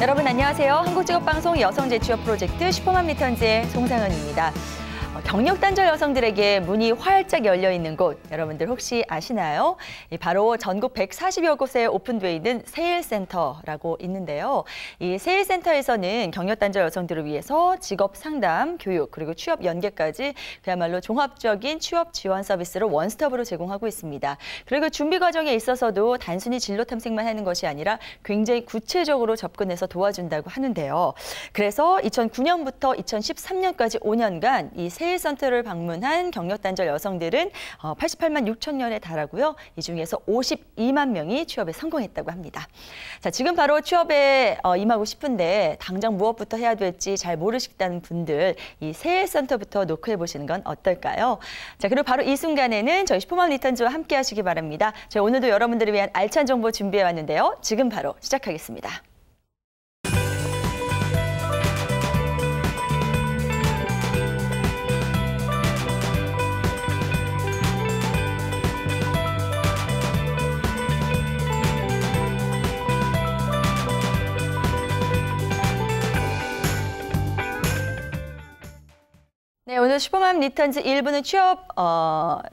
여러분 안녕하세요. 한국직업방송 여성재취업 프로젝트 슈퍼맘 리턴즈의 송상은입니다. 경력 단절 여성들에게 문이 활짝 열려 있는 곳 여러분들 혹시 아시나요? 바로 전국 140여 곳에 오픈되어 있는 세일센터라고 있는데요. 이 세일센터에서는 경력 단절 여성들을 위해서 직업 상담, 교육, 그리고 취업 연계까지 그야말로 종합적인 취업 지원 서비스를 원스톱으로 제공하고 있습니다. 그리고 준비 과정에 있어서도 단순히 진로 탐색만 하는 것이 아니라 굉장히 구체적으로 접근해서 도와준다고 하는데요. 그래서 2009년부터 2013년까지 5년간 이 세일센터를 방문한 경력 단절 여성들은 88만 6천 년에 달하고요. 이 중에서 52만 명이 취업에 성공했다고 합니다. 자, 지금 바로 취업에 임하고 싶은데 당장 무엇부터 해야 될지 잘 모르시다는 분들 이 세일센터부터 노크해 보시는 건 어떨까요? 자, 그리고 바로 이 순간에는 저희 슈퍼맘 리턴즈와 함께 하시기 바랍니다. 저희 오늘도 여러분들을 위한 알찬 정보 준비해 왔는데요. 지금 바로 시작하겠습니다. 네, 오늘 슈퍼맘 리턴즈 1부는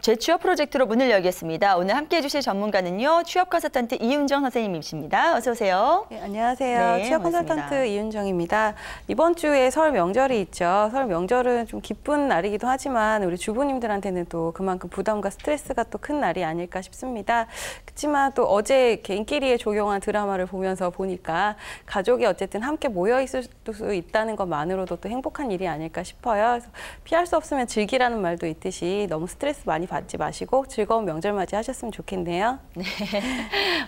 재취업 프로젝트로 문을 열겠습니다. 오늘 함께해 주실 전문가는요. 취업 컨설턴트 이윤정 선생님이십니다. 어서 오세요. 네, 안녕하세요. 네, 취업 컨설턴트 이윤정입니다. 이번 주에 설 명절이 있죠. 설 명절은 좀 기쁜 날이기도 하지만 우리 주부님들한테는 또 그만큼 부담과 스트레스가 또 큰 날이 아닐까 싶습니다. 그렇지만 또 어제 개인끼리의 조용한 드라마를 보니까 가족이 어쨌든 함께 모여 있을 수 있다는 것만으로도 또 행복한 일이 아닐까 싶어요. 그래서 피할 수 없으면 즐기라는 말도 있듯이 너무 스트레스 많이 받지 마시고 즐거운 명절 맞이하셨으면 좋겠네요. 네,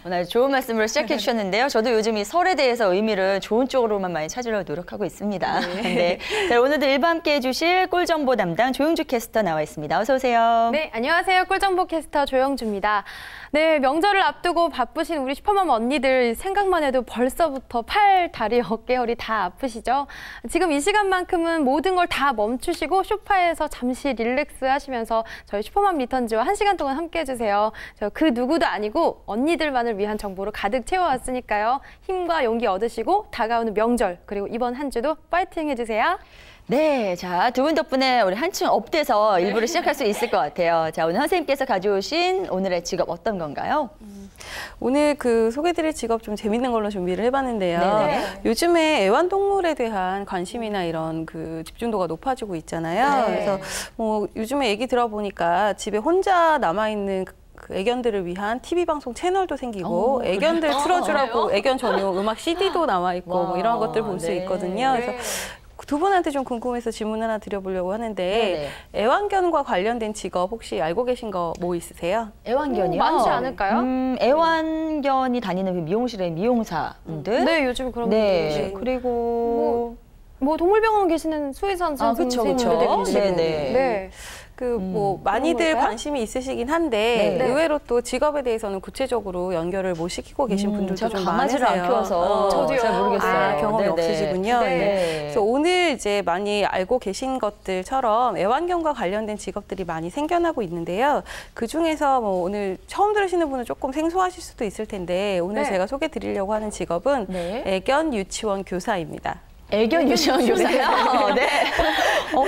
오늘 좋은 말씀으로 시작해 주셨는데요. 저도 요즘 이 설에 대해서 의미를 좋은 쪽으로만 많이 찾으려고 노력하고 있습니다. 네. 네. 자, 오늘도 일부 함께해 주실 꿀정보 담당 조영주 캐스터 나와 있습니다. 어서 오세요. 네, 안녕하세요. 꿀정보 캐스터 조영주입니다. 네, 명절을 앞두고 바쁘신 우리 슈퍼맘 언니들 생각만 해도 벌써부터 팔, 다리, 어깨, 허리 다 아프시죠? 지금 이 시간만큼은 모든 걸 다 멈추시고 소파에서 잠시 릴렉스 하시면서 저희 슈퍼맘 리턴즈와 1시간 동안 함께 해주세요. 저 그 누구도 아니고 언니들만을 위한 정보로 가득 채워왔으니까요. 힘과 용기 얻으시고 다가오는 명절 그리고 이번 한 주도 파이팅 해주세요. 네, 자, 두 분 덕분에 우리 한층 업돼서 일부를 시작할 수 있을 것 같아요. 자, 오늘 선생님께서 가져오신 오늘의 직업 어떤 건가요? 오늘 소개드릴 직업 좀 재밌는 걸로 준비를 해봤는데요. 네네. 요즘에 애완동물에 대한 관심이나 이런 집중도가 높아지고 있잖아요. 네. 그래서 뭐 요즘에 얘기 들어보니까 집에 혼자 남아있는 애견들을 위한 TV 방송 채널도 생기고 애견들 틀어주라고 애견 전용 음악 CD도 나와 있고 뭐 이런 것들 볼 수 네. 있거든요. 그래서 두 분한테 좀 궁금해서 질문 하나 드려보려고 하는데 네네. 애완견과 관련된 직업 혹시 알고 계신 거 뭐 있으세요? 애완견이요? 많지 않을까요? 애완견이 다니는 미용실의 미용사분들. 네, 요즘 그런 네. 분들 계시고. 그리고 뭐 동물병원 계시는 수의사 선생님들도 계시고. 네네. 네. 많이들 걸까요? 관심이 있으시긴 한데 네. 의외로 또 직업에 대해서는 구체적으로 연결을 못 시키고 계신 분들도 제가 좀 강아지를 많으세요. 안 키워서 저도요. 잘 모르겠어요. 경험이 네네. 없으시군요. 네. 네. 그래서 오늘 이제 많이 알고 계신 것들처럼 애완견과 관련된 직업들이 많이 생겨나고 있는데요. 그 중에서 뭐 오늘 처음 들으시는 분은 조금 생소하실 수도 있을 텐데 오늘 네. 제가 소개 드리려고 하는 직업은 네. 애견 유치원 교사입니다. 애견 유치원 교사요? 네.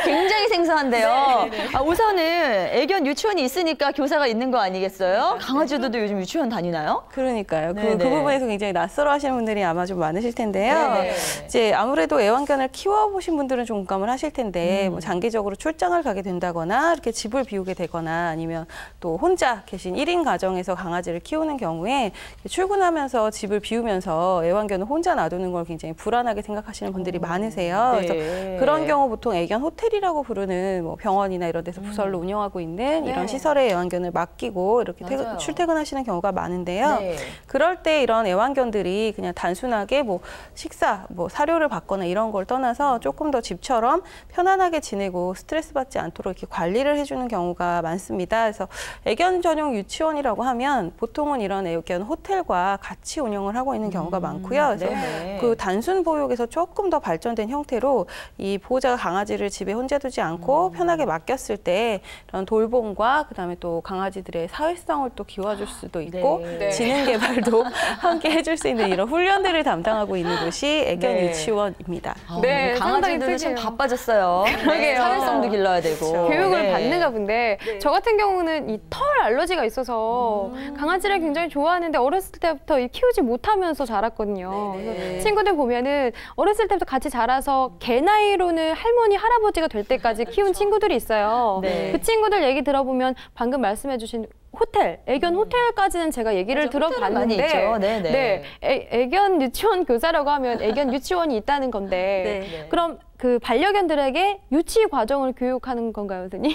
굉장히 생소한데요. 우선은 애견 유치원이 있으니까 교사가 있는 거 아니겠어요? 강아지들도 요즘 유치원 다니나요? 그러니까요. 그 네네. 부분에서 굉장히 낯설어 하시는 분들이 아마 좀 많으실 텐데요. 네네. 이제 아무래도 애완견을 키워보신 분들은 좀 공감을 하실 텐데 뭐 장기적으로 출장을 가게 된다거나 이렇게 집을 비우게 되거나 아니면 또 혼자 계신 1인 가정에서 강아지를 키우는 경우에 출근하면서 집을 비우면서 애완견을 혼자 놔두는 걸 굉장히 불안하게 생각하시는 분들이 많으세요. 네. 그래서 그런 경우 보통 애견 호텔이라고 부르는 뭐 병원이나 이런 데서 부설로 운영하고 있는 이런 네. 시설에 애완견을 맡기고 이렇게 맞아요. 출퇴근하시는 경우가 많은데요. 네. 그럴 때 이런 애완견들이 그냥 단순하게 뭐 식사, 뭐 사료를 받거나 이런 걸 떠나서 조금 더 집처럼 편안하게 지내고 스트레스 받지 않도록 이렇게 관리를 해주는 경우가 많습니다. 그래서 애견 전용 유치원이라고 하면 보통은 이런 애견 호텔과 같이 운영을 하고 있는 경우가 많고요. 그래서 네네. 그 단순 보육에서 조금 더 발전된 형태로 이 보호자가 강아지를 집에 혼자 두지 않고 않고 편하게 맡겼을 때 이런 돌봄과 그다음에 또 강아지들의 사회성을 또 키워줄 수도 있고 네. 지능 개발도 함께 해줄 수 있는 이런 훈련들을 담당하고 있는 곳이 애견 네. 유치원입니다. 네, 우리 강아지들은 참 상당히 바빠졌어요. 그러게요. 사회성도 길러야 되고. 그렇죠. 교육을 네. 받는가 본데 저 같은 경우는 이 털 알러지가 있어서 강아지를 굉장히 좋아하는데 어렸을 때부터 키우지 못하면서 자랐거든요. 그래서 친구들 보면은 어렸을 때부터 같이 자라서 개 나이로는 할머니, 할아버지가 될 때까지 키운 친구들이 있어요. 네. 그 친구들 얘기 들어보면 방금 말씀해주신 호텔, 애견 호텔까지는 제가 얘기를 맞아, 호텔은 많이 들어봤는데 있죠. 네네. 애견 유치원 교사라고 하면 애견 유치원이 있다는 건데 네. 그럼 그 반려견들에게 유치 과정을 교육하는 건가요, 선생님?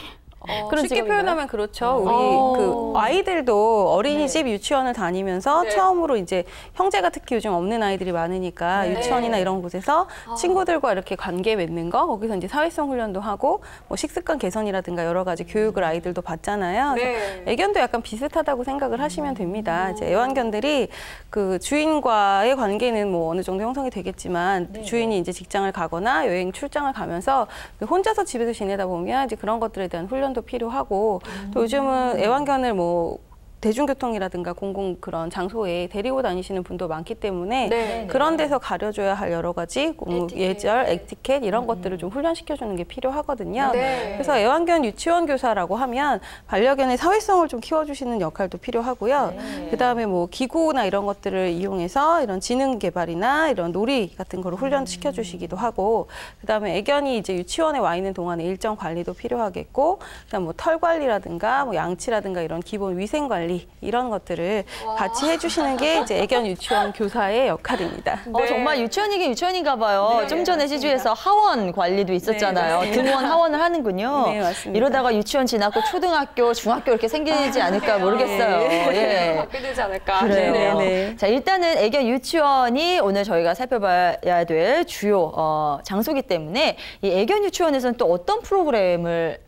그런 쉽게 직업인가요? 표현하면 그렇죠. 우리 어. 그 아이들도 어린이집 유치원을 다니면서 처음으로 이제 형제가 특히 요즘 없는 아이들이 많으니까 유치원이나 이런 곳에서 친구들과 이렇게 관계 맺는 거, 거기서 이제 사회성 훈련도 하고 뭐 식습관 개선이라든가 여러 가지 교육을 아이들도 받잖아요. 그래서 애견도 약간 비슷하다고 생각을 하시면 됩니다. 이제 애완견들이 그 주인과의 관계는 뭐 어느 정도 형성이 되겠지만 주인이 이제 직장을 가거나 여행 출장을 가면서 혼자서 집에서 지내다 보면 이제 그런 것들에 대한 훈련도 필요하고 또 요즘은 애완견을 뭐 대중교통이라든가 공공 그런 장소에 데리고 다니시는 분도 많기 때문에 그런 데서 가려줘야 할 여러 가지 예절, 에티켓 이런 것들을 좀 훈련시켜주는 게 필요하거든요. 그래서 애완견 유치원 교사라고 하면 반려견의 사회성을 좀 키워주시는 역할도 필요하고요. 그다음에 뭐 기구나 이런 것들을 이용해서 이런 지능 개발이나 이런 놀이 같은 거를 훈련시켜주시기도 하고 그다음에 애견이 이제 유치원에 와 있는 동안에 일정 관리도 필요하겠고 그다음 뭐 털 관리라든가 뭐 양치라든가 이런 기본 위생 관리 이런 것들을 같이 해주시는 게 이제 애견 유치원 교사의 역할입니다. 정말 유치원이긴 유치원인가 봐요. 좀 전에 시주에서 하원 관리도 있었잖아요. 등원 하원을 하는군요. 네, 맞습니다. 이러다가 유치원 지나고 초등학교, 중학교 이렇게 생기지 않을까 모르겠어요. 예. 받게 되지 않을까. 그래요. 네. 자, 일단은 애견 유치원이 오늘 저희가 살펴봐야 될 주요 장소이기 때문에 이 애견 유치원에서는 또 어떤 프로그램을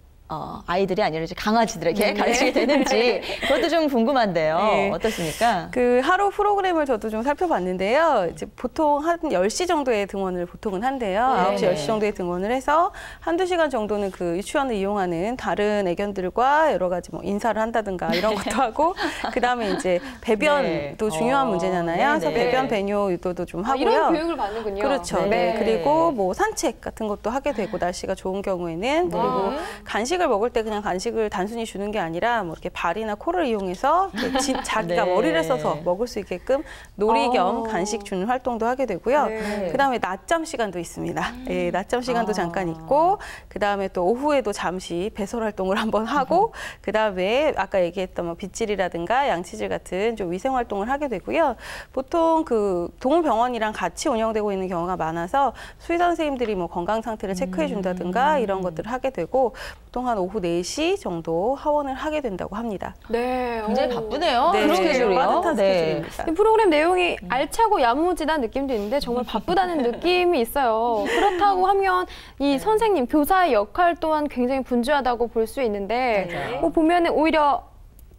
아이들이 아니라 이제 강아지들에게 가르치게 되는지 그것도 좀 궁금한데요. 네. 어떻습니까? 그 하루 프로그램을 저도 좀 살펴봤는데요. 이제 보통 한 10시 정도의 등원을 보통은 한대요. 네. 9시, 10시 정도에 등원을 해서 한두 시간 정도는 그 유치원을 이용하는 다른 애견들과 여러 가지 뭐 인사를 한다든가 이런 것도 하고 그다음에 이제 배변도 중요한 문제잖아요. 그래서 네네. 배변 배뇨 유도도 좀 하고요. 이런 교육을 받는군요. 그렇죠. 네. 그리고 뭐 산책 같은 것도 하게 되고 날씨가 좋은 경우에는 그리고 간식을 먹을 때 그냥 간식을 단순히 주는 게 아니라 뭐 이렇게 발이나 코를 이용해서 이렇게 자기가 네. 머리를 써서 먹을 수 있게끔 놀이 겸 간식 주는 활동도 하게 되고요. 그다음에 낮잠 시간도 있습니다. 예, 낮잠 시간도 잠깐 있고 그다음에 또 오후에도 잠시 배설 활동을 한번 하고 그다음에 아까 얘기했던 뭐 빗질이라든가 양치질 같은 좀 위생 활동을 하게 되고요. 보통 그 동물병원이랑 같이 운영되고 있는 경우가 많아서 수의사 선생님들이 뭐 건강 상태를 체크해 준다든가 이런 것들을 하게 되고 보통 한 오후 4시 정도 하원을 하게 된다고 합니다. 네. 굉장히 바쁘네요. 네, 그런 스케줄이요. 빠듯한 네. 스케줄입니다. 이 프로그램 내용이 알차고 야무지다는 느낌도 있는데 정말 바쁘다는 느낌이 있어요. 그렇다고 하면 이 선생님, 교사의 역할 또한 굉장히 분주하다고 볼 수 있는데 보면은 오히려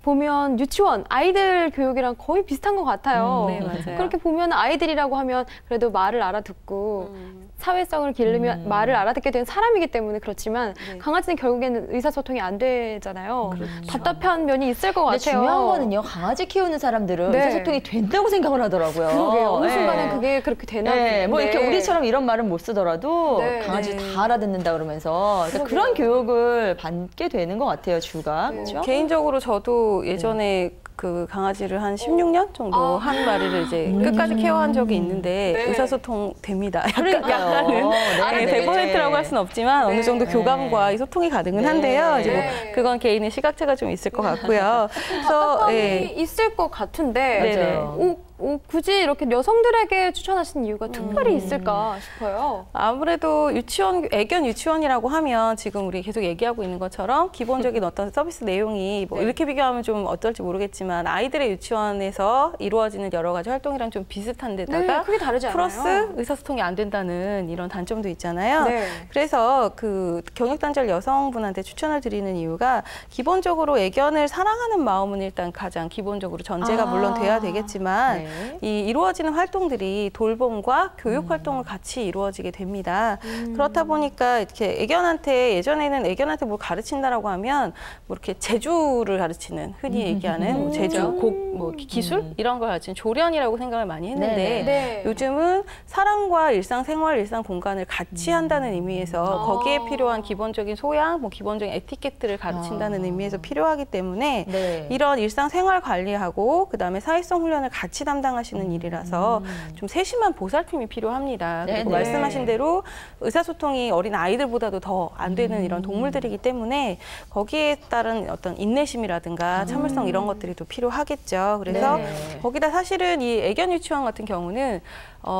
보면 유치원, 아이들 교육이랑 거의 비슷한 것 같아요. 네, 맞아요. 그렇게 보면 아이들이라고 하면 그래도 말을 알아듣고 사회성을 기르면 말을 알아듣게 된 사람이기 때문에 그렇지만 강아지는 결국에는 의사소통이 안 되잖아요. 답답한 면이 있을 것 근데 같아요. 중요한 거는요. 강아지 키우는 사람들은 네. 의사소통이 된다고 생각을 하더라고요. 그러게요. 어느 네. 순간에 그게 그렇게 되나 네, 뭐 이렇게 네. 우리처럼 이런 말은 못 쓰더라도 네. 강아지 다 알아듣는다 그러면서 그러니까 그런 교육을 받게 되는 것 같아요, 주가. 그렇죠? 개인적으로 저도 예전에 그 강아지를 한 16년 정도 한 마리를 이제 끝까지 케어한 적이 있는데 의사소통 됩니다. 그러니까요. 네, 100%라고 할 수는 없지만 어느 정도 교감과 이 소통이 가능은 한데요. 이제 뭐 그건 개인의 시각차가 좀 있을 것 같고요. 그래서 답답함이 있을 것 같은데 맞아요. 굳이 이렇게 여성들에게 추천하신 이유가 특별히 있을까 싶어요. 아무래도 유치원, 애견 유치원이라고 하면 지금 우리 계속 얘기하고 있는 것처럼 기본적인 어떤 서비스 내용이 뭐 이렇게 비교하면 좀 어떨지 모르겠지만 아이들의 유치원에서 이루어지는 여러 가지 활동이랑 좀 비슷한 데다가 크게 다르지 않아요. 플러스 의사소통이 안 된다는 이런 단점도 있잖아요. 네. 그래서 그 경력단절 여성분한테 추천을 드리는 이유가 기본적으로 애견을 사랑하는 마음은 일단 가장 기본적으로 전제가 물론 돼야 되겠지만 이 이루어지는 활동들이 돌봄과 교육 활동을 같이 이루어지게 됩니다. 그렇다 보니까 이렇게 예전에는 애견한테 뭘 가르친다라고 하면 뭐 이렇게 제주를 가르치는 흔히 얘기하는 뭐 제주, 뭐 기술 이런 걸 가르치는 조련이라고 생각을 많이 했는데 네. 요즘은 사람과 일상생활, 일상 공간을 같이 한다는 의미에서 거기에 필요한 기본적인 소양, 뭐 기본적인 에티켓들을 가르친다는 의미에서 필요하기 때문에 네. 이런 일상생활 관리하고 그다음에 사회성 훈련을 같이 담당하시는 일이라서 좀 세심한 보살핌이 필요합니다. 그리고 네. 말씀하신 대로 의사소통이 어린 아이들보다도 더 안 되는 이런 동물들이기 때문에 거기에 따른 어떤 인내심이라든가 참을성 이런 것들이 또 필요하겠죠. 그래서 네. 거기다 사실은 이 애견 유치원 같은 경우는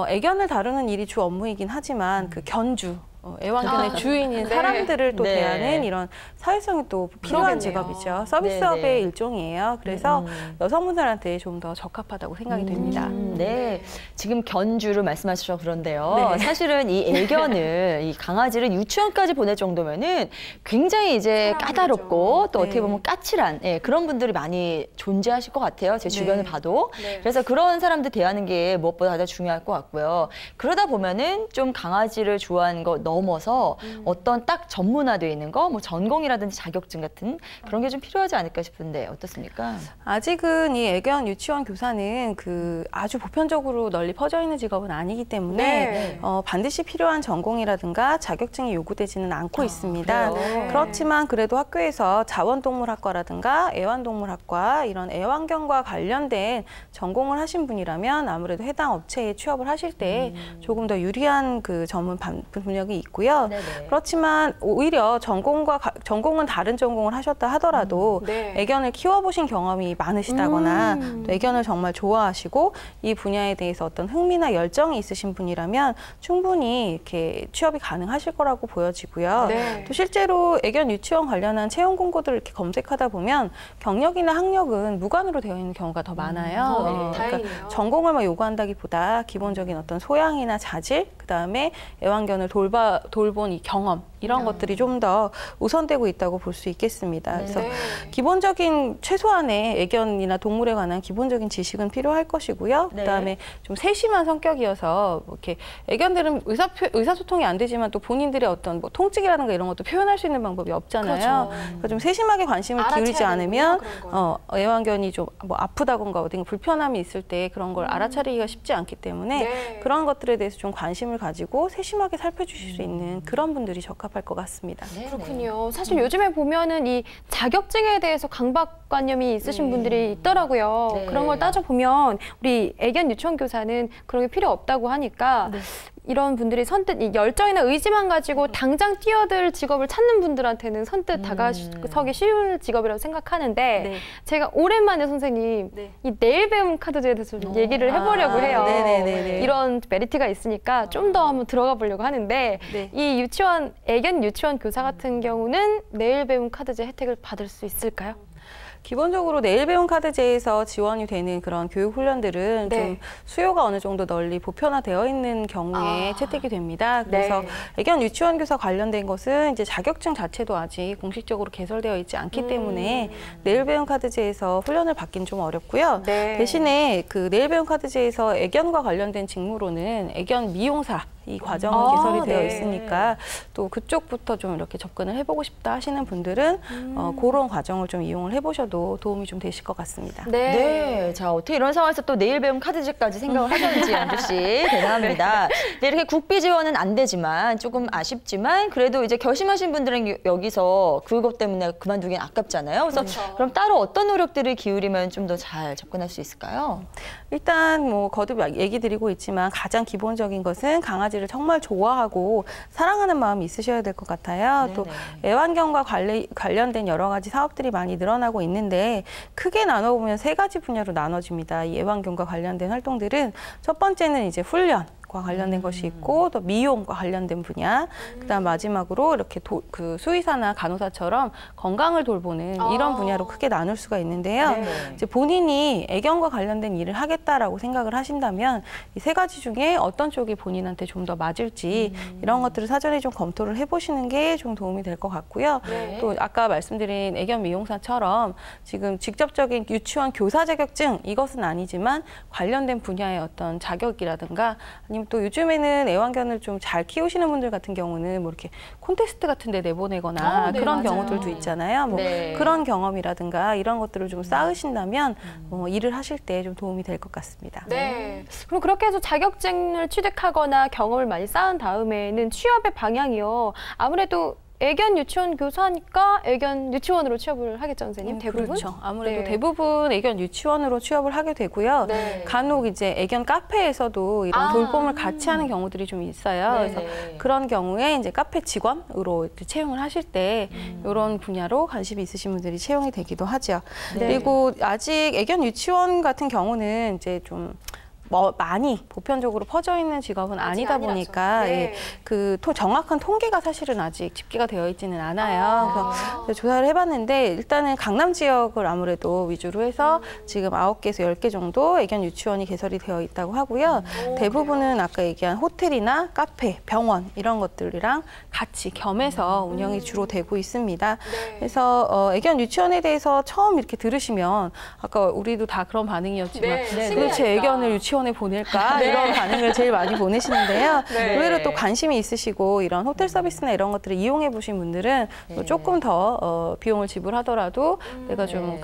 애견을 다루는 일이 주 업무이긴 하지만 그 견주 애완견의 주인인 사람들을 또 네. 대하는 이런 사회성이 또 필요한 그러겠네요. 직업이죠. 서비스업의 네네. 일종이에요. 그래서 여성분들한테 좀 더 적합하다고 생각이 됩니다. 네. 지금 견주를 말씀하셔서 그런데요. 사실은 이 애견을, 이 강아지를 유치원까지 보낼 정도면은 굉장히 이제 까다롭고 또 어떻게 보면 까칠한 그런 분들이 많이 존재하실 것 같아요. 제 주변을 봐도. 그래서 그런 사람들 대하는 게 무엇보다 가장 중요할 것 같고요. 그러다 보면은 좀 강아지를 좋아하는 거 넘어서 어떤 딱 전문화되어 있는 거, 뭐 전공이라든지 자격증 같은 그런 게 좀 필요하지 않을까 싶은데 어떻습니까? 아직은 이 애견 유치원 교사는 그 아주 보편적으로 널리 퍼져 있는 직업은 아니기 때문에 반드시 필요한 전공이라든가 자격증이 요구되지는 않고 있습니다. 그렇지만 그래도 학교에서 자원동물학과라든가 애완동물학과 이런 애완견과 관련된 전공을 하신 분이라면 아무래도 해당 업체에 취업을 하실 때 조금 더 유리한 그 전문 분야가 있고요. 그렇지만 오히려 전공은 다른 전공을 하셨다 하더라도 애견을 키워보신 경험이 많으시다거나 또 애견을 정말 좋아하시고 이 분야에 대해서 어떤 흥미나 열정이 있으신 분이라면 충분히 이렇게 취업이 가능하실 거라고 보여지고요. 또 실제로 애견 유치원 관련한 채용 공고들을 이렇게 검색하다 보면 경력이나 학력은 무관으로 되어 있는 경우가 더 많아요. 그러니까 전공을 막 요구한다기보다 기본적인 어떤 소양이나 자질, 그다음에 애완견을 돌본 이 경험 이런 것들이 좀 더 우선되고 있다고 볼 수 있겠습니다. 그래서 기본적인 최소한의 애견이나 동물에 관한 기본적인 지식은 필요할 것이고요. 그다음에 좀 세심한 성격이어서 뭐 이렇게 애견들은 의사소통이 안 되지만 또 본인들의 어떤 뭐 통증이라든가 이런 것도 표현할 수 있는 방법이 없잖아요. 그러니까 좀 세심하게 관심을 기울이지 않으면 애완견이 좀 뭐 아프다던가 어딘가 불편함이 있을 때 그런 걸 알아차리기가 쉽지 않기 때문에 그런 것들에 대해서 좀 관심을 가지고 세심하게 살펴주실 수 있는 그런 분들이 적합할 것 같습니다. 그렇군요. 사실 요즘에 보면은 이 자격증에 대해서 강박관념이 있으신 분들이 있더라고요. 그런 걸 따져보면 우리 애견 유치원 교사는 그런 게 필요 없다고 하니까 이런 분들이 선뜻 이 열정이나 의지만 가지고 당장 뛰어들 직업을 찾는 분들한테는 선뜻 다가서기 쉬운 직업이라고 생각하는데 제가 오랜만에 선생님 이 내일 배움 카드제에 대해서 좀 얘기를 해보려고 해요. 이런 메리트가 있으니까 좀 더 한번 들어가 보려고 하는데 이 애견 유치원 교사 같은 경우는 내일 배움 카드제 혜택을 받을 수 있을까요? 기본적으로 내일 배움 카드제에서 지원이 되는 그런 교육 훈련들은 좀 수요가 어느 정도 널리 보편화되어 있는 경우에 채택이 됩니다. 그래서 애견 유치원 교사 관련된 것은 이제 자격증 자체도 아직 공식적으로 개설되어 있지 않기 때문에 내일 배움 카드제에서 훈련을 받기는 좀 어렵고요. 대신에 그 내일 배움 카드제에서 애견과 관련된 직무로는 애견 미용사 이 과정은 개설이 되어 있으니까 또 그쪽부터 좀 이렇게 접근을 해보고 싶다 하시는 분들은 그런 과정을 좀 이용을 해보셔도 도움이 좀 되실 것 같습니다. 자, 어떻게 이런 상황에서 또 내일 배움 카드제까지 생각을 하셨는지 안주 씨 대단합니다. 네, 이렇게 국비 지원은 안 되지만 조금 아쉽지만 그래도 이제 결심하신 분들은 여기서 그것 때문에 그만두긴 아깝잖아요. 그래서 그럼 따로 어떤 노력들을 기울이면 좀 더 잘 접근할 수 있을까요? 일단 뭐 거듭 얘기 드리고 있지만 가장 기본적인 것은 강아지를 정말 좋아하고 사랑하는 마음이 있으셔야 될 것 같아요. 또 애완견과 관련된 여러 가지 사업들이 많이 늘어나고 있는데 크게 나눠보면 3가지 분야로 나눠집니다. 이 애완견과 관련된 활동들은 첫 번째는 이제 훈련. 과 관련된 것이 있고 또 미용과 관련된 분야, 그다음 마지막으로 이렇게 그 수의사나 간호사처럼 건강을 돌보는 이런 분야로 크게 나눌 수가 있는데요. 네. 이제 본인이 애견과 관련된 일을 하겠다라고 생각을 하신다면 이 세 가지 중에 어떤 쪽이 본인한테 좀 더 맞을지 이런 것들을 사전에 좀 검토를 해보시는 게 좀 도움이 될 것 같고요. 네. 또 아까 말씀드린 애견 미용사처럼 지금 직접적인 유치원 교사 자격증 이것은 아니지만 관련된 분야의 어떤 자격이라든가 아니면 또 요즘에는 애완견을 좀 잘 키우시는 분들 같은 경우는 뭐 이렇게 콘테스트 같은 데 내보내거나 네, 그런 맞아요. 경우들도 있잖아요. 뭐 네. 그런 경험이라든가 이런 것들을 좀 쌓으신다면 일을 하실 때 좀 도움이 될 것 같습니다. 네. 그럼 그렇게 해서 자격증을 취득하거나 경험을 많이 쌓은 다음에는 취업의 방향이요. 아무래도 애견 유치원 교사니까 애견 유치원으로 취업을 하겠죠, 선생님? 대부분? 그렇죠. 아무래도 네. 대부분 애견 유치원으로 취업을 하게 되고요. 네. 간혹 이제 애견 카페에서도 이런 아. 돌봄을 같이 하는 경우들이 좀 있어요. 네네. 그래서 그런 경우에 이제 카페 직원으로 이제 채용을 하실 때 이런 분야로 관심이 있으신 분들이 채용이 되기도 하죠. 네. 그리고 아직 애견 유치원 같은 경우는 이제 좀 많이 보편적으로 퍼져 있는 직업은 아직 아니다 아니라서. 보니까 네. 정확한 통계가 사실은 아직 집계가 되어 있지는 않아요. 그래서 조사를 해봤는데 일단은 강남 지역을 아무래도 위주로 해서 지금 9개에서 10개 정도 애견 유치원이 개설이 되어 있다고 하고요. 대부분은 아까 얘기한 호텔이나 카페, 병원 이런 것들이랑 같이 겸해서 운영이 주로 되고 있습니다. 네. 그래서 애견 유치원에 대해서 처음 이렇게 들으시면 아까 우리도 다 그런 반응이었지만 네, 도대체 신기하니까. 애견을 유치원에 보낼까 이런 반응을 제일 많이 보내시는데요. 네. 의외로 또 관심이 있으시고 이런 호텔 서비스나 이런 것들을 이용해 보신 분들은 또 조금 더 비용을 지불하더라도 내가 좀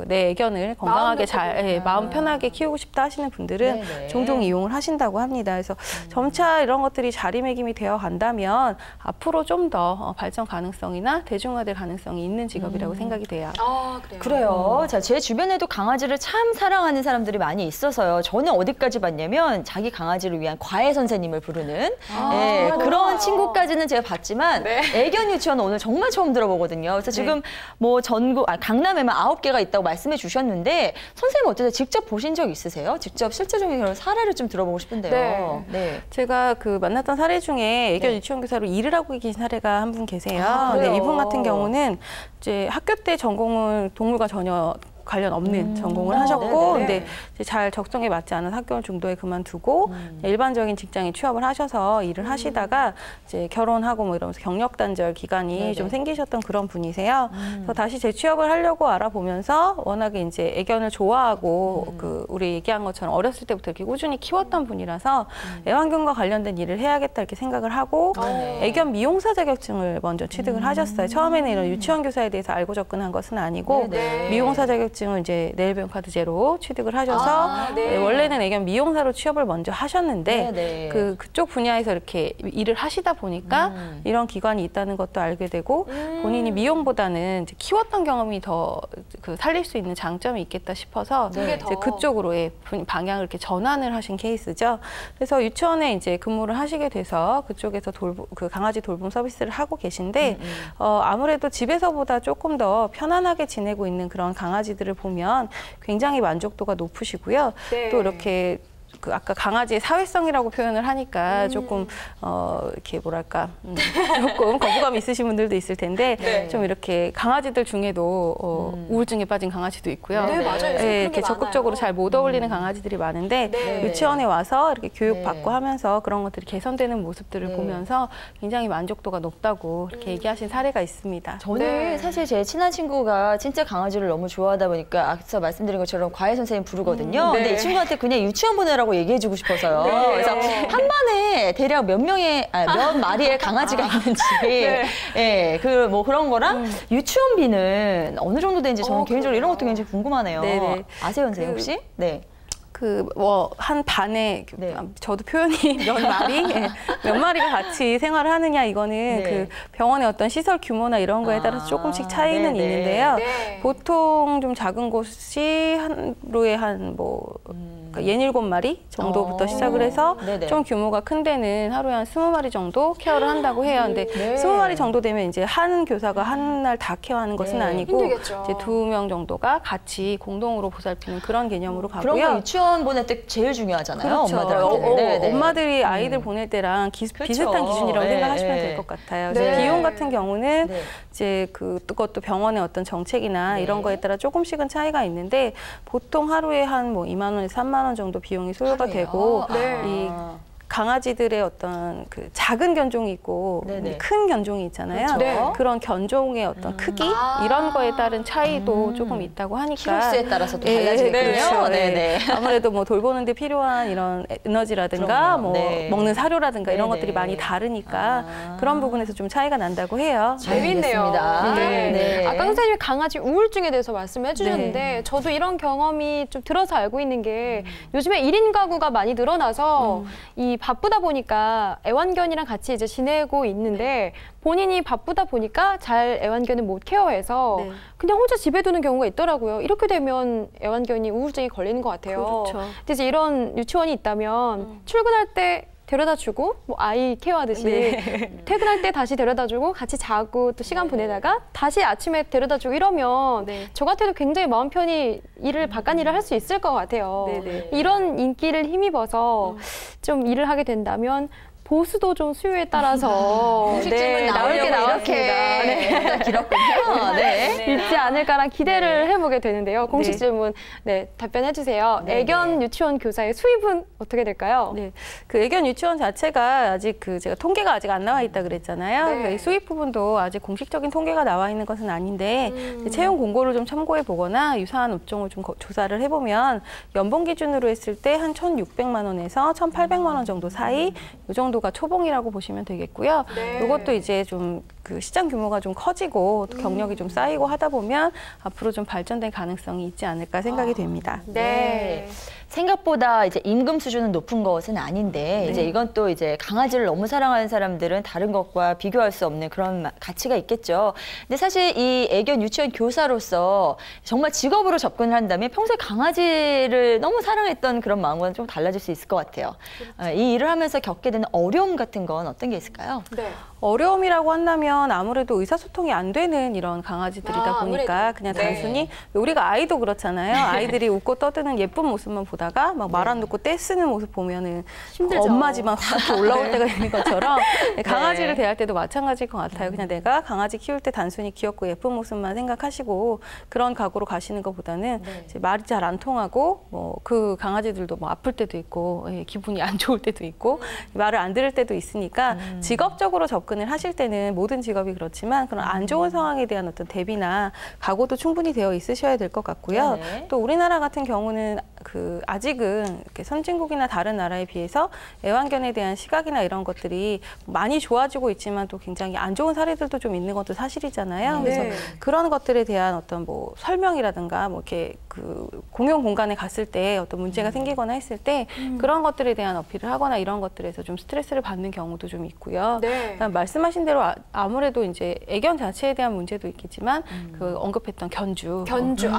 내 애견을 건강하게 마음 편하게 키우고 싶다 하시는 분들은 네네. 종종 이용을 하신다고 합니다. 그래서 점차 이런 것들이 자리매김이 되어 간다면 앞으로 좀 더 발전 가능성이나 대중화될 가능성이 있는 직업이라고 생각이 돼요. 아, 그래요? 그래요. 자, 제 주변에도 강아지를 참 사랑하는 사람들이 많이 있어서요. 저는 어디까지 봤냐면 자기 강아지를 위한 과외 선생님을 부르는 예, 그런 친구까지는 제가 봤지만 네. 애견 유치원은 오늘 정말 처음 들어보거든요. 그래서 지금 뭐 강남에만 9개가 있다고 말씀해 주셨는데 선생님 어떠세요? 직접 보신 적 있으세요? 직접 실제적인 그런 사례를 좀 들어보고 싶은데요. 네. 제가 만났던 사례 중에 애견 네. 유치원 교사로 일을 하고 계신 사례가 한 분 계세요. 아, 그래요? 네, 이분 같은 경우는 이제 학교 때 전공을 동물과 전혀 관련 없는 전공을 하셨고, 네네. 근데 이제 잘 적성에 맞지 않은 학교를 중도에 그만두고 일반적인 직장에 취업을 하셔서 일을 하시다가 이제 결혼하고 뭐 이러면서 경력 단절 기간이 네네. 좀 생기셨던 그런 분이세요. 그래서 다시 재취업을 하려고 알아보면서 워낙에 이제 애견을 좋아하고 우리 얘기한 것처럼 어렸을 때부터 이렇게 꾸준히 키웠던 분이라서 애완견과 관련된 일을 해야겠다 이렇게 생각을 하고 네. 애견 미용사 자격증을 먼저 취득을 하셨어요. 처음에는 이런 유치원 교사에 대해서 알고 접근한 것은 아니고 네네. 미용사 자격증을 이제 네일병 카드제로 취득을 하셔서 네. 원래는 애견 미용사로 취업을 먼저 하셨는데 네네. 그쪽 분야에서 이렇게 일을 하시다 보니까 이런 기관이 있다는 것도 알게 되고 본인이 미용보다는 이제 키웠던 경험이 더 살릴 수 있는 장점이 있겠다 싶어서 그게 이제 더. 그쪽으로 방향을 이렇게 전환을 하신 케이스죠. 그래서 유치원에 이제 근무를 하시게 돼서 그쪽에서 강아지 돌봄 서비스를 하고 계신데 아무래도 집에서보다 조금 더 편안하게 지내고 있는 그런 강아지들을 보면 굉장히 만족도가 높으시고요. 네. 또 이렇게 아까 강아지의 사회성이라고 표현을 하니까 조금 이렇게 뭐랄까 조금 거부감이 있으신 분들도 있을 텐데 네. 좀 이렇게 강아지들 중에도 우울증에 빠진 강아지도 있고요. 네, 맞아요. 요즘 그런 게 이렇게 적극적으로 많아요. 잘 못 어울리는 강아지들이 많은데 네. 유치원에 와서 이렇게 교육받고 네. 하면서 그런 것들이 개선되는 모습들을 네. 보면서 굉장히 만족도가 높다고 이렇게 얘기하신 사례가 있습니다. 저는 네. 사실 제 친한 친구가 진짜 강아지를 너무 좋아하다 보니까 앞서 말씀드린 것처럼 과외 선생님 부르거든요. 네. 근데 이 친구한테 그냥 유치원 보내라고 얘기해주고 싶어서요. 네. 그래서 한 반에 대략 몇 마리의 강아지가 있는지, 예, 뭐 그런 거랑 유치원비는 어느 정도 되는지 저는 개인적으로 이런 것도 굉장히 궁금하네요. 네네. 아세요, 선생님 혹시? 네. 한 반에 네. 저도 표현이 몇 마리가 같이 생활을 하느냐 이거는 네. 병원의 어떤 시설 규모나 이런 거에 따라서 조금씩 차이는 네네. 있는데요. 네. 보통 좀 작은 곳이 하루에 그러니까 67마리 정도부터 시작을 해서 네네. 좀 규모가 큰 데는 하루에 한 20마리 정도 케어를 한다고 해요. 근데 네. 20마리 정도 되면 이제 한 교사가 한 날 다 케어하는 것은 네. 아니고 힘들겠죠. 이제 2명 정도가 같이 공동으로 보살피는 그런 개념으로 그런 거 가고요. 유치원 보낼 때 제일 중요하잖아요. 그렇죠. 엄마들한테는. 네네. 엄마들이 아이들 보낼 때랑 그렇죠. 비슷한 기준이라고 네, 생각하시면 네. 될 것 같아요. 네. 그래서 비용 같은 경우는 네. 이제 그것도 병원의 어떤 정책이나 네. 이런 거에 따라 조금씩은 차이가 있는데 보통 하루에 한 뭐 2만 원에서 3만 원 정도 비용이 소요가 하루에요? 되고 네. 이 강아지들의 어떤 그 작은 견종이 있고 네네. 큰 견종이 있잖아요. 그렇죠. 네. 그런 견종의 어떤 크기 이런 거에 따른 차이도 조금 있다고 하니까 키로수에 따라서 또 예, 달라지겠군요. 그렇죠. 네네. 예. 아무래도 뭐 돌보는데 필요한 이런 에너지라든가 그럼요. 뭐 네. 먹는 사료라든가 이런 네네. 것들이 많이 다르니까 아. 그런 부분에서 좀 차이가 난다고 해요. 재밌네요. 알겠습니다. 네. 네. 아까 선생님이 강아지 우울증에 대해서 말씀해 주셨는데 저도 이런 경험이 좀 들어서 알고 있는 게 요즘에 1인 가구가 많이 늘어나서 이 바쁘다 보니까 애완견이랑 같이 이제 지내고 있는데 본인이 바쁘다 보니까 잘 애완견을 못 케어해서 네. 그냥 혼자 집에 두는 경우가 있더라고요. 이렇게 되면 애완견이 우울증이 걸리는 것 같아요. 그렇죠. 그래서 이런 유치원이 있다면 출근할 때 데려다 주고 뭐 아이 케어하듯이 퇴근할 때 다시 데려다 주고 같이 자고 또 시간 보내다가 다시 아침에 데려다 주고 이러면 저 같아도 굉장히 마음 편히 바깥 일을 할 수 있을 것 같아요. 네네. 이런 인기를 힘입어서 좀 일을 하게 된다면 보수도 좀 수요에 따라서 공식질문 나올 게 이렇게 길었군요. 네. 있지 않을까란 기대를 해보게 되는데요. 공식 질문 답변해 주세요. 네, 애견 유치원 교사의 수입은 어떻게 될까요? 네, 그 애견 유치원 자체가 아직 제가 통계가 아직 안 나와 있다 그랬잖아요. 네. 그러니까 이 수입 부분도 아직 공식적인 통계가 나와 있는 것은 아닌데 채용 공고를 좀 참고해 보거나 유사한 업종을 좀 조사를 해보면 연봉 기준으로 했을 때 한 1,600만 원에서 1,800만 원 정도 사이 이 정도가 초봉이라고 보시면 되겠고요. 네. 이것도 이제 좀 그 시장 규모가 좀 커지고 또 경력이 좀 쌓이고 하다 보면 앞으로 좀 발전될 가능성이 있지 않을까 생각이 됩니다. 네. 생각보다 이제 임금 수준은 높은 것은 아닌데 이제 이건 또 이제 강아지를 너무 사랑하는 사람들은 다른 것과 비교할 수 없는 그런 가치가 있겠죠. 근데 사실 이 애견 유치원 교사로서 정말 직업으로 접근을 한다면 평소에 강아지를 너무 사랑했던 그런 마음과는 좀 달라질 수 있을 것 같아요. 이 일을 하면서 겪게 되는 어려움 같은 건 어떤 게 있을까요? 네. 어려움이라고 한다면 아무래도 의사소통이 안 되는 이런 강아지들이다 보니까 아무래도. 그냥 네. 단순히 우리가 아이도 그렇잖아요. 아이들이 웃고 떠드는 예쁜 모습만 보다가 막 말 안 듣고 떼쓰는 모습 보면은 힘들죠. 엄마지만 확 올라올 때가 있는 것처럼 강아지를 대할 때도 마찬가지일 것 같아요. 그냥 내가 강아지 키울 때 단순히 귀엽고 예쁜 모습만 생각하시고 그런 각오로 가시는 것보다는 이제 말이 잘 안 통하고 뭐 그 강아지들도 뭐 아플 때도 있고 기분이 안 좋을 때도 있고 말을 안 들을 때도 있으니까 직업적으로 접근을 하실 때는 모든 직업이 그렇지만 그런 안 좋은 상황에 대한 어떤 대비나 각오도 충분히 되어 있으셔야 될 것 같고요. 네네. 또 우리나라 같은 경우는 아직은 이렇게 선진국이나 다른 나라에 비해서 애완견에 대한 시각이나 이런 것들이 많이 좋아지고 있지만 또 굉장히 안 좋은 사례들도 좀 있는 것도 사실이잖아요. 그래서 그런 것들에 대한 어떤 뭐 설명이라든가 뭐 이렇게 공용 공간에 갔을 때 어떤 문제가 생기거나 했을 때 그런 것들에 대한 어필을 하거나 이런 것들에서 좀 스트레스를 받는 경우도 좀 있고요. 네. 말씀하신 대로 아무래도 이제 애견 자체에 대한 문제도 있겠지만 언급했던 견주. 그렇죠.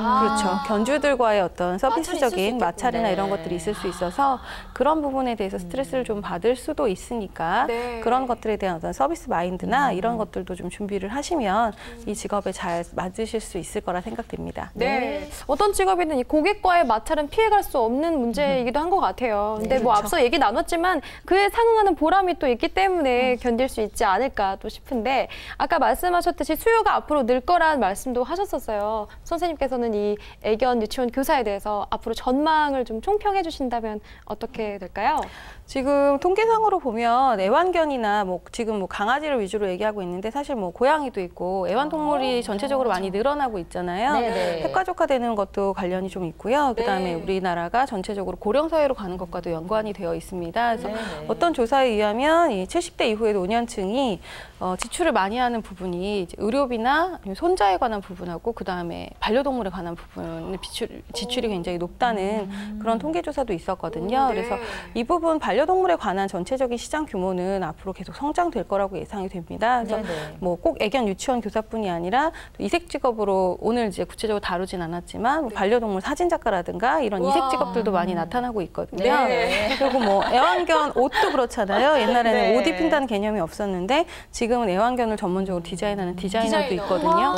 견주들과의 어떤 서비스적인 마찰이나 네. 이런 것들이 있을 수 있어서 그런 부분에 대해서 스트레스를 좀 받을 수도 있으니까 그런 것들에 대한 어떤 서비스 마인드나 이런 것들도 좀 준비를 하시면 이 직업에 잘 맞으실 수 있을 거라 생각됩니다. 네. 어떤 직업이든 이 고객과의 마찰은 피해갈 수 없는 문제이기도 한 것 같아요. 근데 뭐 앞서 얘기 나눴지만 그에 상응하는 보람이 또 있기 때문에 견딜 수 있지 않을까 또 싶은데 아까 말씀하셨듯이 수요가 앞으로 늘 거란 말씀도 하셨었어요. 선생님께서는 이 애견 유치원 교사에 대해서 앞으로 전망을 좀 총평해 주신다면 어떻게 될까요? 지금 통계상으로 보면 애완견이나 뭐 지금 뭐 강아지를 위주로 얘기하고 있는데 사실 뭐 고양이도 있고 애완동물이 전체적으로 많이 늘어나고 있잖아요. 네네. 핵가족화되는 것도 관련이 좀 있고요. 그다음에 우리나라가 전체적으로 고령사회로 가는 것과도 연관이 되어 있습니다. 그래서 어떤 조사에 의하면 이 70대 이후의 노년층이 지출을 많이 하는 부분이 이제 의료비나 손자에 관한 부분하고 그다음에 반려동물에 관한 부분의 지출이 굉장히 높다는 있다는 그런 통계조사도 있었거든요. 그래서 이 부분 반려동물에 관한 전체적인 시장 규모는 앞으로 계속 성장될 거라고 예상이 됩니다. 그래서 뭐 꼭 애견 유치원 교사뿐이 아니라 또 이색 직업으로 오늘 이제 구체적으로 다루진 않았지만 뭐 반려동물 사진 작가라든가 이런 이색 직업들도 많이 나타나고 있거든요. 그리고 뭐 애완견 옷도 그렇잖아요. 옛날에는 옷 입힌다는 개념이 없었는데 지금은 애완견을 전문적으로 디자인하는 디자이너도 있거든요.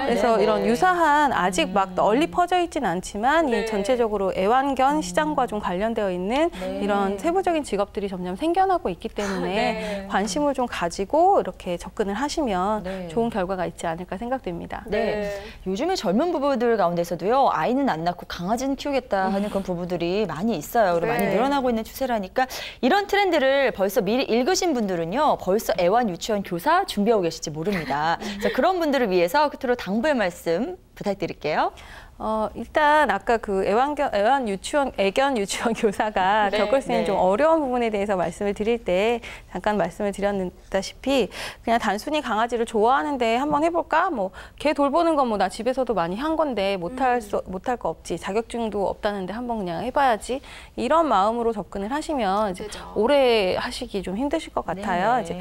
그래서 이런 유사한 아직 막 널리 퍼져 있진 않지만 이 전체적으로 애완견 시장과 좀 관련되어 있는 이런 세부적인 직업들이 점점 생겨나고 있기 때문에 관심을 좀 가지고 이렇게 접근을 하시면 좋은 결과가 있지 않을까 생각됩니다. 요즘에 젊은 부부들 가운데서도요, 아이는 안 낳고 강아지는 키우겠다 하는 그런 부부들이 많이 있어요. 그리고 많이 늘어나고 있는 추세라니까 이런 트렌드를 벌써 미리 읽으신 분들은요, 벌써 애완 유치원 교사 준비하고 계실지 모릅니다. 자, 그런 분들을 위해서 끝으로 당부의 말씀 부탁드릴게요. 일단 아까 그 애견 유치원 교사가 겪을 수 있는 좀 어려운 부분에 대해서 말씀을 드릴 때 잠깐 말씀을 드렸다시피 그냥 단순히 강아지를 좋아하는데 한번 해볼까? 뭐 개 돌보는 건 뭐 나 집에서도 많이 한 건데 못할 거 없지. 자격증도 없다는데 한번 그냥 해봐야지. 이런 마음으로 접근을 하시면 이제 오래 하시기 좀 힘드실 것 같아요. 이제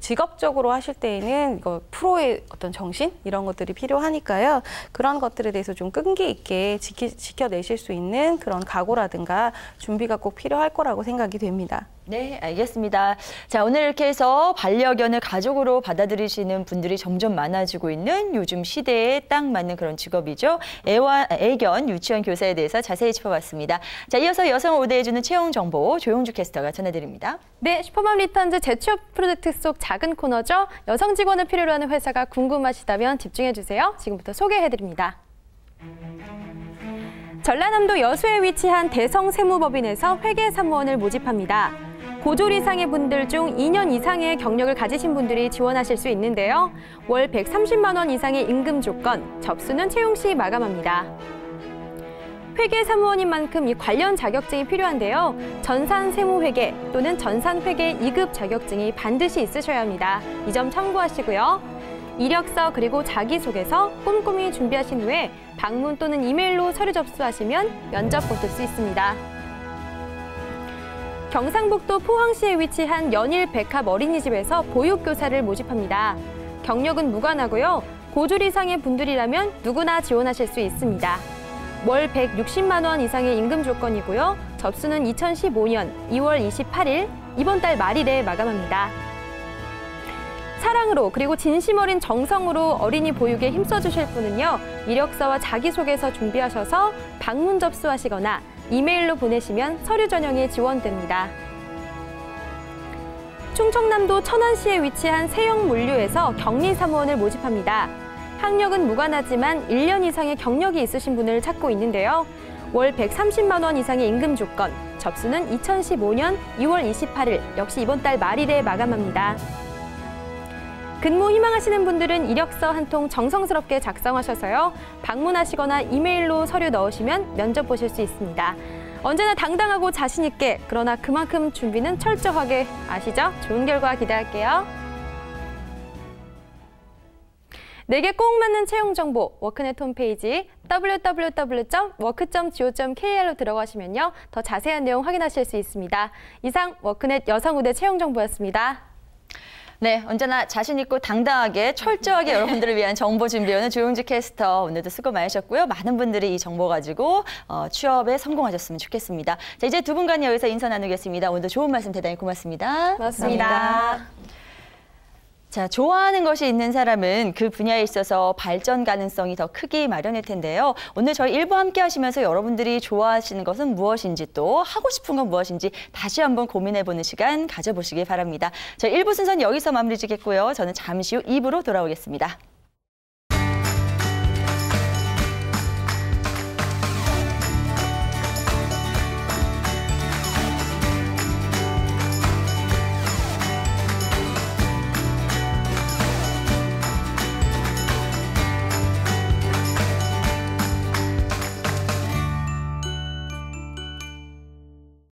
직업적으로 하실 때에는 이거 프로의 어떤 정신 이런 것들이 필요하니까요. 그런 것들에 대해서 좀 끈기 있게 지켜내실 수 있는 그런 각오라든가 준비가 꼭 필요할 거라고 생각이 됩니다. 네, 알겠습니다. 자, 오늘 이렇게 해서 반려견을 가족으로 받아들이시는 분들이 점점 많아지고 있는 요즘 시대에 딱 맞는 그런 직업이죠. 애견 유치원 교사에 대해서 자세히 짚어봤습니다. 자, 이어서 여성을 우대해주는 채용 정보 조용주 캐스터가 전해드립니다. 네, 슈퍼맘 리턴즈 재취업 프로젝트 속 작은 코너죠. 여성 직원을 필요로 하는 회사가 궁금하시다면 집중해주세요. 지금부터 소개해드립니다. 전라남도 여수에 위치한 대성세무법인에서 회계사무원을 모집합니다. 고졸 이상의 분들 중 2년 이상의 경력을 가지신 분들이 지원하실 수 있는데요. 월 130만 원 이상의 임금 조건, 접수는 채용 시 마감합니다. 회계사무원인 만큼 이 관련 자격증이 필요한데요. 전산세무회계 또는 전산회계 2급 자격증이 반드시 있으셔야 합니다. 이 점 참고하시고요. 이력서 그리고 자기소개서 꼼꼼히 준비하신 후에 방문 또는 이메일로 서류 접수하시면 면접 보실 수 있습니다. 경상북도 포항시에 위치한 연일 백합 어린이집에서 보육교사를 모집합니다. 경력은 무관하고요. 고졸 이상의 분들이라면 누구나 지원하실 수 있습니다. 월 160만 원 이상의 임금 조건이고요. 접수는 2015년 2월 28일 이번 달 말일에 마감합니다. 사랑으로 그리고 진심 어린 정성으로 어린이 보육에 힘써주실 분은요. 이력서와 자기소개서 준비하셔서 방문 접수하시거나 이메일로 보내시면 서류 전형이 지원됩니다. 충청남도 천안시에 위치한 세영물류에서 격리사무원을 모집합니다. 학력은 무관하지만 1년 이상의 경력이 있으신 분을 찾고 있는데요. 월 130만 원 이상의 임금 조건, 접수는 2015년 2월 28일, 역시 이번 달 말일에 마감합니다. 근무 희망하시는 분들은 이력서 한 통 정성스럽게 작성하셔서요. 방문하시거나 이메일로 서류 넣으시면 면접 보실 수 있습니다. 언제나 당당하고 자신 있게, 그러나 그만큼 준비는 철저하게, 아시죠? 좋은 결과 기대할게요. 내게 꼭 맞는 채용 정보, 워크넷 홈페이지 www.work.go.kr로 들어가시면요. 더 자세한 내용 확인하실 수 있습니다. 이상 워크넷 여성우대 채용 정보였습니다. 네, 언제나 자신 있고 당당하게 철저하게 여러분들을 위한 정보 준비해오는 조용주 캐스터, 오늘도 수고 많으셨고요. 많은 분들이 이 정보 가지고 취업에 성공하셨으면 좋겠습니다. 자, 이제 두 분과 여기서 인사 나누겠습니다. 오늘도 좋은 말씀 대단히 고맙습니다. 고맙습니다. 자, 좋아하는 것이 있는 사람은 그 분야에 있어서 발전 가능성이 더 크기 마련일 텐데요. 오늘 저희 1부 함께 하시면서 여러분들이 좋아하시는 것은 무엇인지, 또 하고 싶은 건 무엇인지 다시 한번 고민해보는 시간 가져보시기 바랍니다. 저희 1부 순서는 여기서 마무리 짓겠고요. 저는 잠시 후 2부로 돌아오겠습니다.